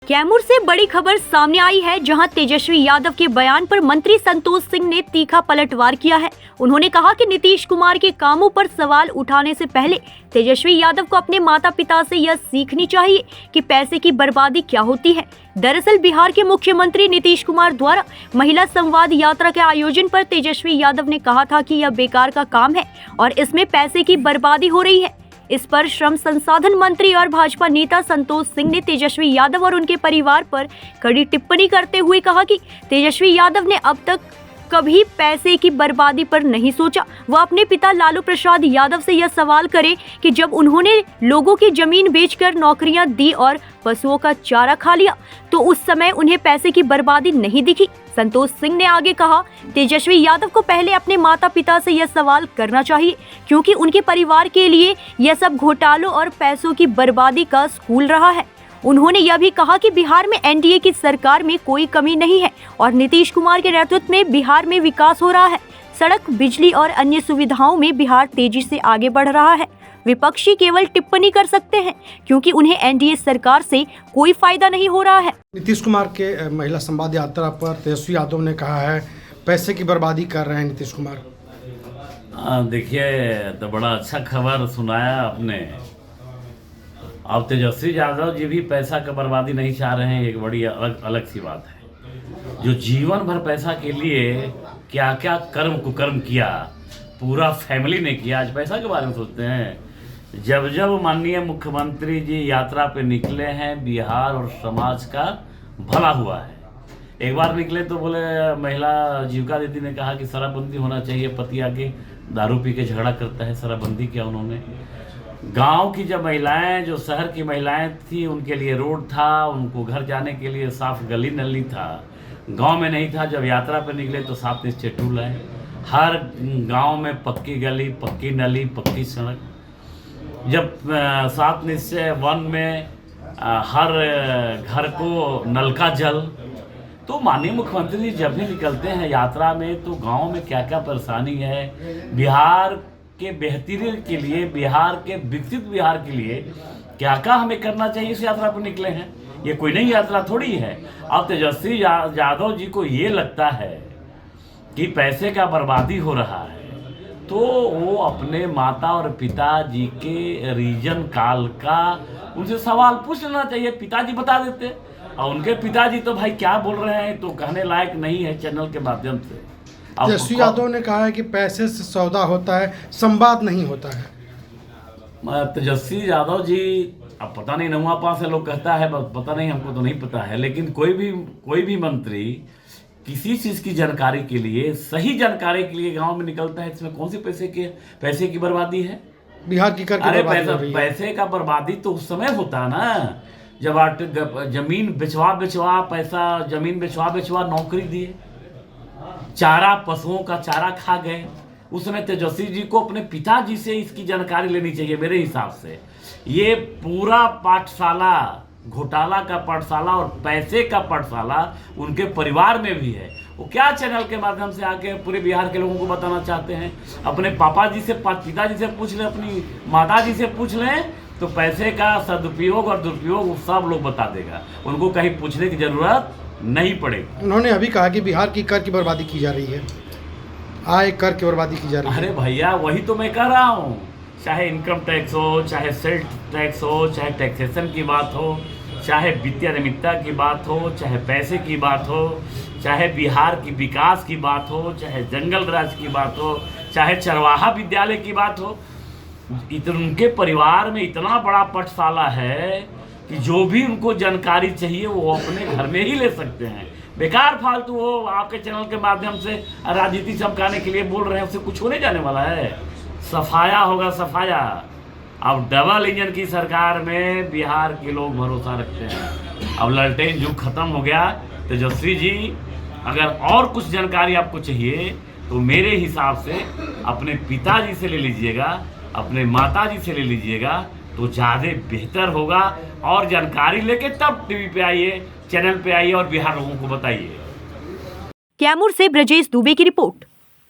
कैमूर से बड़ी खबर सामने आई है, जहां तेजस्वी यादव के बयान पर मंत्री संतोष सिंह ने तीखा पलटवार किया है। उन्होंने कहा कि नीतीश कुमार के कामों पर सवाल उठाने से पहले तेजस्वी यादव को अपने माता पिता से यह सीखनी चाहिए कि पैसे की बर्बादी क्या होती है। दरअसल बिहार के मुख्यमंत्री नीतीश कुमार द्वारा महिला संवाद यात्रा के आयोजन पर तेजस्वी यादव ने कहा था कि यह बेकार का काम है और इसमें पैसे की बर्बादी हो रही है। इस पर श्रम संसाधन मंत्री और भाजपा नेता संतोष सिंह ने तेजस्वी यादव और उनके परिवार पर कड़ी टिप्पणी करते हुए कहा कि तेजस्वी यादव ने अब तक कभी पैसे की बर्बादी पर नहीं सोचा। वह अपने पिता लालू प्रसाद यादव से यह सवाल करे कि जब उन्होंने लोगों की जमीन बेचकर नौकरियां दी और पशुओं का चारा खा लिया तो उस समय उन्हें पैसे की बर्बादी नहीं दिखी। संतोष सिंह ने आगे कहा, तेजस्वी यादव को पहले अपने माता पिता से यह सवाल करना चाहिए, क्योंकि उनके परिवार के लिए यह सब घोटालों और पैसों की बर्बादी का स्कूल रहा है। उन्होंने यह भी कहा कि बिहार में एनडीए की सरकार में कोई कमी नहीं है और नीतीश कुमार के नेतृत्व में बिहार में विकास हो रहा है। सड़क, बिजली और अन्य सुविधाओं में बिहार तेजी से आगे बढ़ रहा है। विपक्षी केवल टिप्पणी कर सकते हैं, क्योंकि उन्हें एनडीए सरकार से कोई फायदा नहीं हो रहा है। नीतीश कुमार के महिला संवाद यात्रा पर तेजस्वी यादव ने कहा है पैसे की बर्बादी कर रहे हैं नीतीश कुमार। देखिए, तो बड़ा अच्छा खबर सुनाया आपने। अब तेजस्वी यादव जी भी पैसा का बर्बादी नहीं चाह रहे हैं, एक बड़ी अलग सी बात है। जो जीवन भर पैसा के लिए क्या क्या कर्म कुकर्म किया, पूरा फैमिली ने किया, आज पैसा के बारे में सोचते हैं। जब जब माननीय मुख्यमंत्री जी यात्रा पे निकले हैं, बिहार और समाज का भला हुआ है। एक बार निकले तो बोले, महिला जीविका दीदी ने कहा कि शराबबंदी होना चाहिए, पति आके दारू पी के झगड़ा करता है, शराबबंदी किया उन्होंने। गांव की जब महिलाएं, जो शहर की महिलाएं थी, उनके लिए रोड था, उनको घर जाने के लिए साफ गली नली था, गांव में नहीं था। जब यात्रा पर निकले तो 7 निश्चय टूल है, हर गांव में पक्की गली, पक्की नली, पक्की सड़क। जब 7 निश्चय 1 में हर घर को नल का जल। तो माननीय मुख्यमंत्री जी जब भी निकलते हैं यात्रा में तो गांव में क्या क्या परेशानी है, बिहार के बेहतरी के लिए, बिहार के विकसित बिहार के लिए क्या क्या हमें करना चाहिए, इस यात्रा पर निकले हैं। ये कोई नई यात्रा थोड़ी है। अब तेजस्वी यादव जी को ये लगता है कि पैसे का बर्बादी हो रहा है, तो वो अपने माता और पिताजी के रीजन काल का उनसे सवाल पूछ लेना चाहिए। पिताजी बता देते, और उनके पिताजी तो भाई क्या बोल रहे हैं तो कहने लायक नहीं है चैनल के माध्यम से। तेजस्वी यादव ने कहा है कि पैसे से सौदा होता है, संवाद नहीं होता है। तेजस्वी यादव जी, अब पता नहीं नहुआ पास है लोग कहता है, पता नहीं, हमको तो नहीं पता है, लेकिन कोई भी मंत्री किसी चीज की जानकारी के लिए, सही जानकारी के लिए गांव में निकलता है। इसमें कौन सी पैसे की बर्बादी है? बिहार की कर अरे पैसे का बर्बादी तो उस समय होता है ना, जब जमीन बेचवा पैसा, जमीन बेचवा नौकरी दिए, चारा, पशुओं का चारा खा गए। उस समय तेजस्वी जी को अपने पिताजी से इसकी जानकारी लेनी चाहिए। मेरे हिसाब से ये पूरा पाठशाला, घोटाला का पाठशाला और पैसे का पाठशाला उनके परिवार में भी है। वो क्या चैनल के माध्यम से आके पूरे बिहार के लोगों को बताना चाहते हैं? अपने पिताजी से पूछ लें, अपनी माता जी से पूछ लें, तो पैसे का सदुपयोग और दुरुपयोग सब लोग बता देगा। उनको कहीं पूछने की जरूरत नहीं पड़ेगी। उन्होंने अभी कहा कि बिहार की कर की बर्बादी की जा रही है, आय कर की बर्बादी की जा रही है। अरे भैया, वही तो मैं कह रहा हूँ। चाहे इनकम टैक्स हो, चाहे सेल्स टैक्स हो, चाहे टैक्सेशन की बात हो, चाहे वित्तीय अनियमितता की बात हो, चाहे पैसे की बात हो, चाहे बिहार की विकास की बात हो, चाहे जंगल राज की बात हो, चाहे चरवाहा विद्यालय की बात हो, उनके परिवार में इतना बड़ा पाठशाला है कि जो भी उनको जानकारी चाहिए वो अपने घर में ही ले सकते हैं। बेकार फालतू वो आपके चैनल के माध्यम से राजनीति चमकाने के लिए बोल रहे हैं, उससे कुछ होने जाने वाला है? सफाया होगा, सफाया। अब डबल इंजन की सरकार में बिहार के लोग भरोसा रखते हैं। अब ललटेन युग खत्म हो गया। तेजस्वी जी, अगर और कुछ जानकारी आपको चाहिए तो मेरे हिसाब से अपने पिताजी से ले लीजिएगा, अपने माताजी से ले लीजिएगा, तो ज़्यादा बेहतर होगा। और जानकारी लेके तब टीवी पे आइए, चैनल पे आइए और बिहार लोगों को बताइए। कैमूर से ब्रजेश दुबे की रिपोर्ट।